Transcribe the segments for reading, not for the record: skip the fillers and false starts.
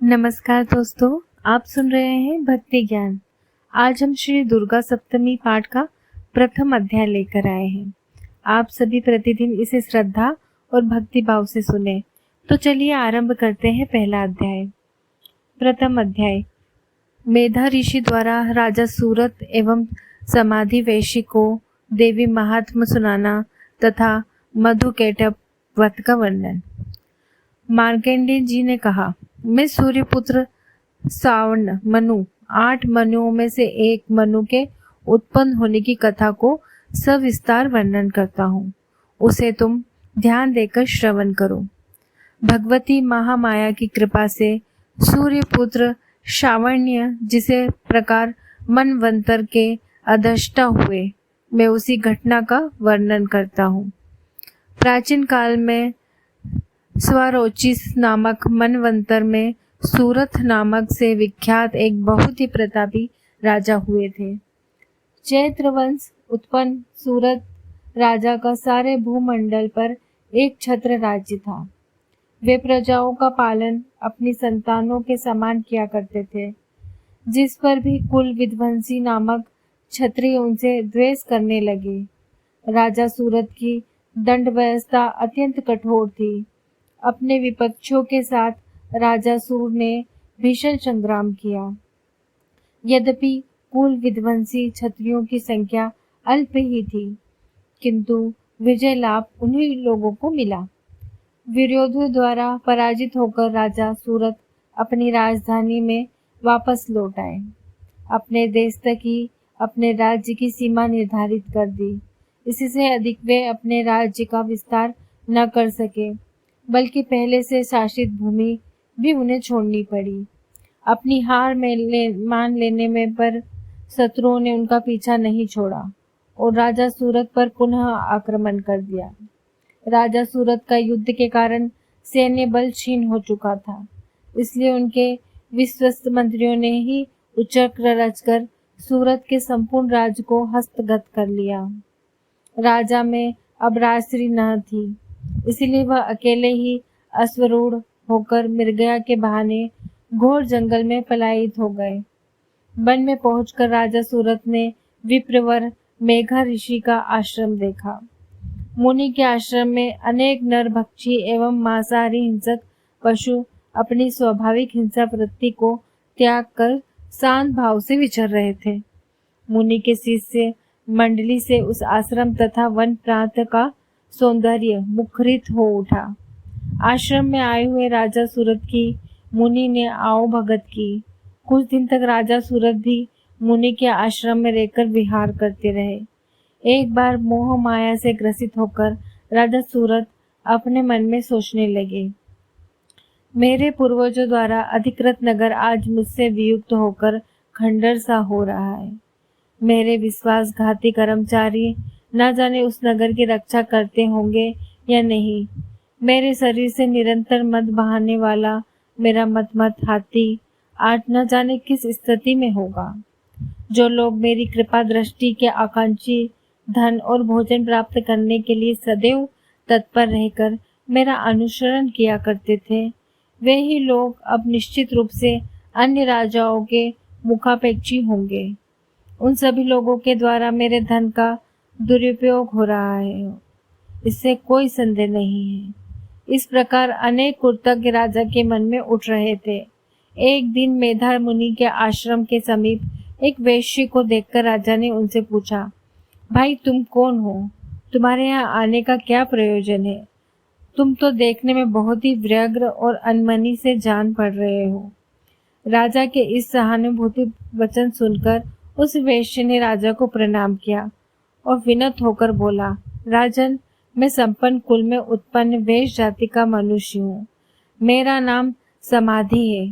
नमस्कार दोस्तों, आप सुन रहे हैं भक्ति ज्ञान। आज हम श्री दुर्गा सप्तमी पाठ का प्रथम अध्याय लेकर आए हैं। आप सभी प्रतिदिन इसे श्रद्धा और भक्ति भाव से सुने। तो चलिए आरंभ करते हैं पहला अध्याय। प्रथम अध्याय। मेधा ऋषि द्वारा राजा सूरत एवं समाधि वैश्य को देवी महात्म सुनाना तथा मधुकैटभ व्रत का वर्णन। मार्कंडेय जी ने कहा, मैं सूर्यपुत्र सावर्ण मनु 8 मनुओं में से एक मनु के उत्पन्न होने की कथा को सविस्तार वर्णन करता हूँ। उसे तुम ध्यान देकर श्रवण करो। भगवती महामाया की कृपा से सूर्यपुत्र सावण्य जिसे प्रकार मनवंतर के अधष्टा हुए, मैं उसी घटना का वर्णन करता हूँ। प्राचीन काल में स्वरोचिस नामक मनवंतर में सूरत नामक से विख्यात एक बहुत ही प्रतापी राजा हुए थे। चैत्र वंश उत्पन्न सूरत राजा का सारे भूमंडल पर एक छत्र राज्य था। वे प्रजाओं का पालन अपनी संतानों के समान किया करते थे। जिस पर भी कुल विध्वंसी नामक क्षत्रिय उनसे द्वेष करने लगे। राजा सूरत की दंड व्यवस्था अत्यंत कठोर थी। अपने विपक्षियों के साथ राजा सूर ने भीषण संग्राम किया। यद्यपि कुल विध्वंसी क्षत्रियों की संख्या अल्प ही थी, किंतु विजय लाभ उन्हीं लोगों को मिला। विरोधियों द्वारा पराजित होकर राजा सूरत अपनी राजधानी में वापस लौट आए। अपने देश तक ही अपने राज्य की सीमा निर्धारित कर दी। इससे अधिक वे अपने राज्य का विस्तार न कर सके, बल्कि पहले से शासित भूमि भी उन्हें छोड़नी पड़ी। अपनी हार मान लेने में पर शत्रुओं ने उनका पीछा नहीं छोड़ा और राजा सूरत पर पुनः आक्रमण कर दिया। राजा सूरत का युद्ध के कारण सैन्य बल क्षीण हो चुका था, इसलिए उनके विश्वस्त मंत्रियों ने ही उच्चक्र रचकर सूरत के संपूर्ण राज्य को हस्तगत कर लिया। राजा में अब राजश्री न थी, इसलिए वह अकेले ही अश्वरूढ़ होकर मृगया के बहाने घोर जंगल में पलायित हो गए। वन में पहुंचकर राजा सूरत ने विप्रवर मेघा ऋषि का आश्रम देखा। मुनि के आश्रम में अनेक नरभक्षी एवं मांसाहारी हिंसक पशु अपनी स्वाभाविक हिंसा वृत्ति को त्याग कर शांत भाव से विचर रहे थे। मुनि के शिष्य मंडली से उस आश्रम तथा वन प्रांत का सौंदर्य मुखरित हो उठा। आश्रम में आए हुए राजा सूरत की मुनि ने आओ भगत की। कुछ दिन तक राजा सूरत भी मुनि के आश्रम में रहकर विहार करते रहे। एक बार मोह माया से ग्रसित होकर राजा सूरत अपने मन में सोचने लगे, मेरे पूर्वजों द्वारा अधिकृत नगर आज मुझसे वियुक्त होकर खंडर सा हो रहा है। मेरे विश्वासघाती कर्मचारी न जाने उस नगर की रक्षा करते होंगे या नहीं। मेरे शरीर से निरंतर मद बहाने वाला मेरा मत हाथी आज न जाने किस स्थिति में होगा। जो लोग मेरी कृपा दृष्टि के आकांक्षी धन और भोजन प्राप्त करने के लिए सदैव तत्पर रहकर मेरा अनुसरण किया करते थे, वे ही लोग अब निश्चित रूप से अन्य राजाओं के मुखापेक्षी होंगे। उन सभी लोगों के द्वारा मेरे धन का दुरुपयोग हो रहा है, इससे कोई संदेह नहीं है। इस प्रकार अनेक कृतज्ञ राजा के मन में उठ रहे थे। एक दिन मेधा मुनि के आश्रम के समीप एक वैश्य को देखकर राजा ने उनसे पूछा, भाई तुम कौन हो? तुम्हारे यहाँ आने का क्या प्रयोजन है? तुम तो देखने में बहुत ही व्यग्र और अनमनी से जान पड़ रहे हो। राजा के इस सहानुभूति वचन सुनकर उस वैश्य ने राजा को प्रणाम किया और विनत होकर बोला, राजन, मैं संपन्न कुल में उत्पन्न वैश्य जाति का मनुष्य हूँ। मेरा नाम समाधि है।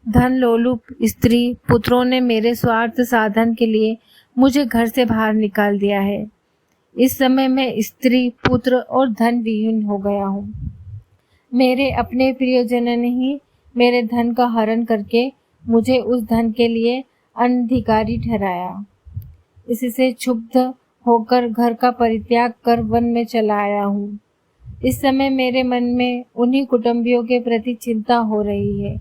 धन लोलुप स्त्री पुत्रों ने मेरे स्वार्थ साधन के लिए मुझे घर से बाहर निकाल दिया है। इस समय मैं स्त्री, पुत्र और धन विहीन हो गया हूँ। मेरे अपने प्रियजनों ने ही मेरे धन का हरण करके मुझे उस धन के लिए अनधिकारी ठहराया। इससे क्षुब्ध होकर घर का परित्याग कर वन में चला आया हूँ। इस समय मेरे मन में उन्हीं कुटुंबियों के प्रति चिंता हो रही है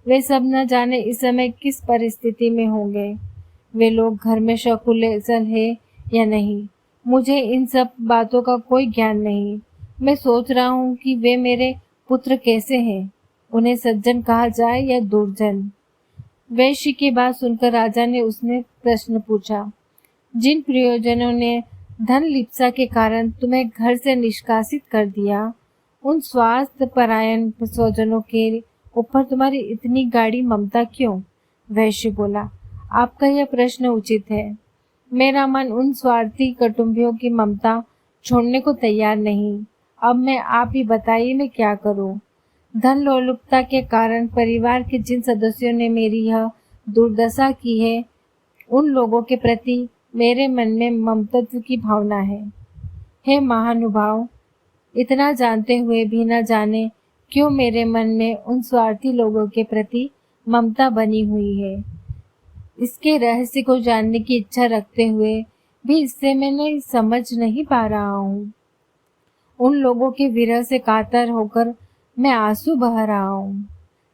वे सब न जाने इस समय किस परिस्थिति में होंगे। वे लोग घर में सकुशल है या नहीं, मुझे इन सब बातों का कोई ज्ञान नहीं। मैं सोच रहा हूँ कि वे मेरे पुत्र कैसे हैं, उन्हें सज्जन कहा जाए या दुर्जन। वैश्य की बात सुनकर राजा ने उसने प्रश्न पूछा, जिन प्रियजनों ने धन लिप्सा के कारण तुम्हें घर से निष्कासित कर दिया, उन स्वार्थ परायण स्वजनों के ऊपर तुम्हारी इतनी गाढ़ी ममता क्यों? वैश्य बोला, आपका यह प्रश्न उचित है। मेरा मन उन स्वार्थी कुटुंबियों की ममता छोड़ने को तैयार नहीं। अब मैं आप ही बताइए मैं क्या करूं? धन लोलुपता के कारण परिवार के जिन सदस्यों ने मेरी यह दुर्दशा की है, उन लोगों के प्रति मेरे मन में ममत्व की भावना है। हे महानुभाव, इतना जानते हुए भी न जाने क्यों मेरे मन में उन स्वार्थी लोगों के प्रति ममता बनी हुई है। इसके रहस्य को जानने की इच्छा रखते हुए भी इससे मैंने समझ नहीं पा रहा हूँ। उन लोगों के विरह से कातर होकर मैं आंसू बहा रहा हूँ,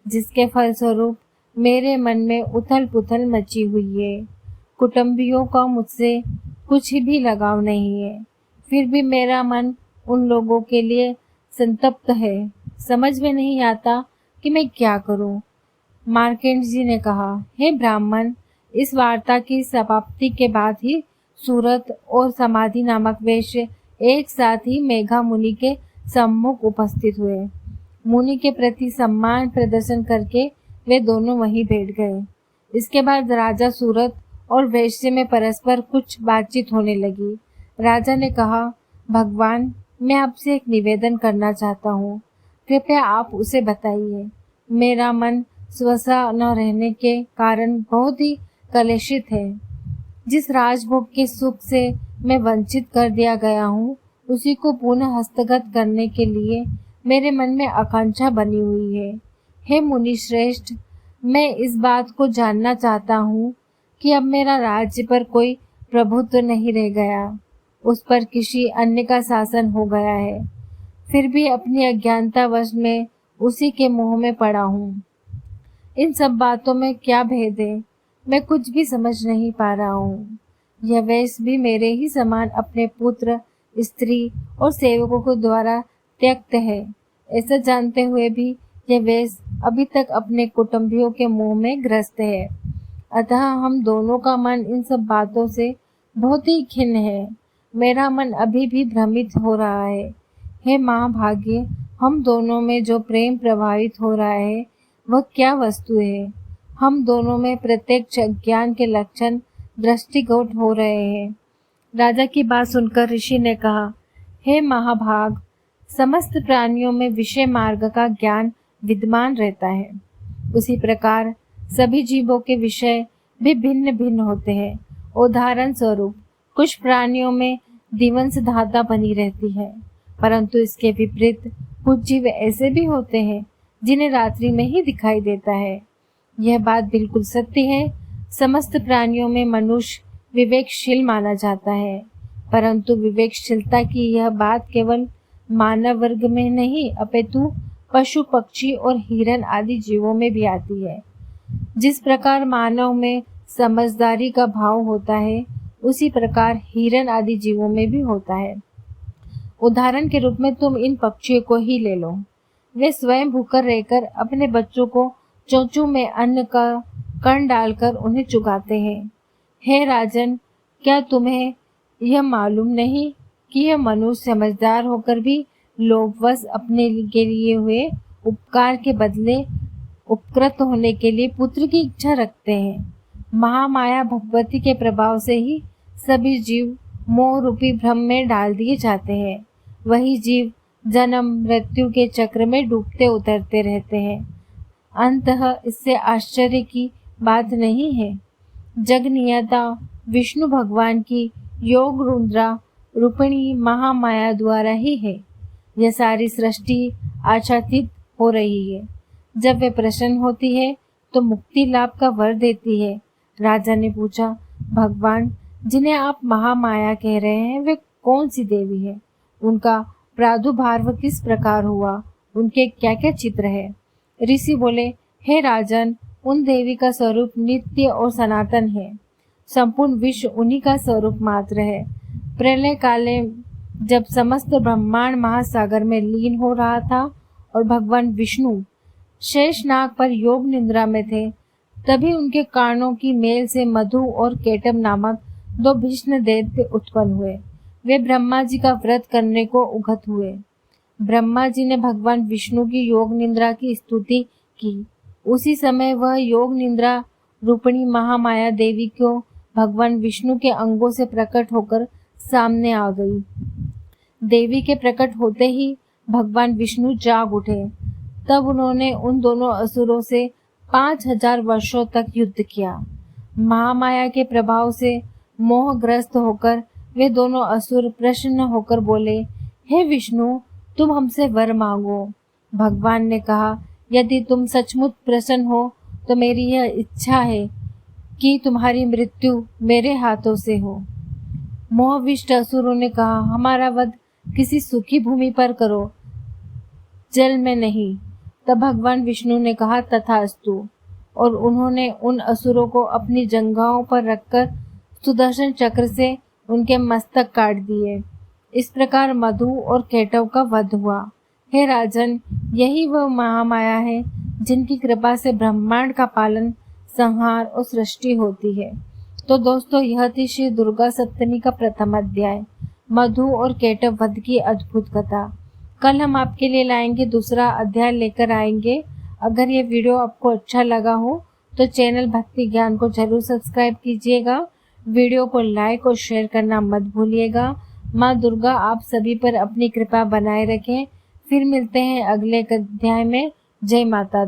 जिसके फलस्वरूप मेरे मन में उथल पुथल मची हुई है। कुटुंबियों का मुझसे कुछ भी लगाव नहीं है, फिर भी मेरा मन उन लोगों के लिए संतप्त है। समझ में नहीं आता कि मैं क्या करूं। मार्केंड जी ने कहा, हे ब्राह्मण, इस वार्ता की समाप्ति के बाद ही सूरत और समाधि नामक वेश्य एक साथ ही मेघा मुनि के सम्मुख उपस्थित हुए। मुनि के प्रति सम्मान प्रदर्शन करके वे दोनों वहीं बैठ गए। इसके बाद राजा सूरत और वैश्य में परस्पर कुछ बातचीत होने लगी। राजा ने कहा, भगवान, मैं आपसे एक निवेदन करना चाहता हूँ, कृपया आप उसे बताइए। मेरा मन स्वसा न रहने के कारण बहुत ही कलुषित है। जिस राजभोग के सुख से मैं वंचित कर दिया गया हूँ, उसी को पुनः हस्तगत करने के लिए मेरे मन में आकांक्षा बनी हुई है। हे मुनि श्रेष्ठ, मैं इस बात को जानना चाहता हूँ कि अब मेरा राज्य पर कोई प्रभुत्व नहीं रह गया, उस पर किसी अन्य का शासन हो गया है। फिर भी अपनी अज्ञानतावश में उसी के मोह में पड़ा हूँ। इन सब बातों में क्या भेद है, मैं कुछ भी समझ नहीं पा रहा हूँ। यह वैश्य भी मेरे ही समान अपने पुत्र, स्त्री और सेवकों के द्वारा त्यक्त है। ऐसा जानते हुए भी यह वैश्य अभी तक अपने कुटुंबियों के मोह में ग्रस्त है। अतः हम दोनों का मन इन सब बातों से बहुत ही खिन्न है। मेरा मन अभी भी भ्रमित हो रहा है। हे महाभाग्य, हम दोनों में जो प्रेम प्रभावित हो रहा है वह क्या वस्तु है? हम दोनों में प्रत्यक्ष ज्ञान के लक्षण दृष्टिगोचर हो रहे हैं। राजा की बात सुनकर ऋषि ने कहा, हे महाभाग, समस्त प्राणियों में विषय मार्ग का ज्ञान विद्यमान रहता है। उसी प्रकार सभी जीवों के विषय भी भिन्न भिन्न होते हैं। उदाहरण स्वरूप कुछ प्राणियों में दिवंस धाता बनी रहती है, परंतु इसके विपरीत कुछ जीव ऐसे भी होते हैं जिन्हें रात्रि में ही दिखाई देता है। यह बात बिल्कुल सत्य है। समस्त प्राणियों में मनुष्य विवेकशील माना जाता है, परंतु विवेकशीलता की यह बात केवल मानव वर्ग में नहीं अपितु पशु पक्षी और हिरण आदि जीवों में भी आती है। जिस प्रकार मानव में समझदारी का भाव होता है, उसी प्रकार हिरण आदि जीवों में भी होता है। उदाहरण के रूप में तुम इन पक्षियों को ही ले लो। वे स्वयं भूखर रहकर अपने बच्चों को चोंचों में अन्न का कण डालकर उन्हें चुगाते हैं। हे राजन, क्या तुम्हें यह मालूम नहीं कि यह मनुष्य समझदार होकर भी लोभवश अपने के लिए हुए उपकार के बदले उपकृत होने के लिए पुत्र की इच्छा रखते हैं। महामाया भगवती के प्रभाव से ही सभी जीव मोह रूपी भ्रम में डाल दिए जाते हैं। वही जीव जन्म मृत्यु के चक्र में डूबते उतरते रहते हैं। अंततः इससे आश्चर्य की बात नहीं है। जगनियता विष्णु भगवान की योग रुद्रा रूपिणी महामाया द्वारा ही है यह सारी सृष्टि आच्छादित हो रही है। जब वे प्रसन्न होती है तो मुक्ति लाभ का वर देती है। राजा ने पूछा, भगवान, जिन्हें आप महामाया कह रहे हैं वे कौन सी देवी है? उनका प्रादुर्भाव किस प्रकार हुआ? उनके क्या क्या चित्र है? ऋषि बोले, हे राजन, उन देवी का स्वरूप नित्य और सनातन है। संपूर्ण विश्व उन्हीं का स्वरूप मात्र है। प्रलय काले जब समस्त ब्रह्मांड महासागर में लीन हो रहा था और भगवान विष्णु शेषनाग पर योग निद्रा में थे, तभी उनके कानों की मेल से मधु और केटव नामक दो भीष्म दैत्य उत्पन्न हुए। वे ब्रह्मा जी का व्रत करने को उगत हुए। ब्रह्मा जी ने भगवान विष्णु की योग निद्रा की स्तुति की। उसी समय वह योग निद्रा रूपिणी महामाया देवी को भगवान विष्णु के अंगों से प्रकट होकर सामने आ गई। देवी के प्रकट होते ही भगवान विष्णु जाग उठे। तब उन्होंने उन दोनों असुरों से 5000 वर्षों तक युद्ध किया। महामाया के प्रभाव से मोहग्रस्त होकर वे दोनों असुर प्रसन्न होकर बोले, हे विष्णु, तुम हमसे वर मांगो। भगवान ने कहा, यदि तुम सचमुच प्रसन्न हो तो मेरी यह इच्छा है कि तुम्हारी मृत्यु मेरे हाथों से हो। मोहविष्ट असुरों ने कहा, हमारा वध किसी सूखी भूमि पर करो, जल में नहीं। तब भगवान विष्णु ने कहा, तथास्तु, और उन्होंने उन असुरों को अपनी जंघाओं पर रखकर सुदर्शन चक्र से उनके मस्तक काट दिए। इस प्रकार मधु और केटव का वध हुआ। हे राजन, यही वह महामाया है जिनकी कृपा से ब्रह्मांड का पालन, संहार और सृष्टि होती है। तो दोस्तों, यह थी श्री दुर्गा सप्तमी का प्रथम अध्याय, मधु और केटव वध की अद्भुत कथा। कल हम आपके लिए लाएंगे दूसरा अध्याय लेकर आएंगे। अगर ये वीडियो आपको अच्छा लगा हो तो चैनल भक्ति ज्ञान को जरूर सब्सक्राइब कीजिएगा। वीडियो को लाइक और शेयर करना मत भूलिएगा। माँ दुर्गा आप सभी पर अपनी कृपा बनाए रखें। फिर मिलते हैं अगले अध्याय में। जय माता दी।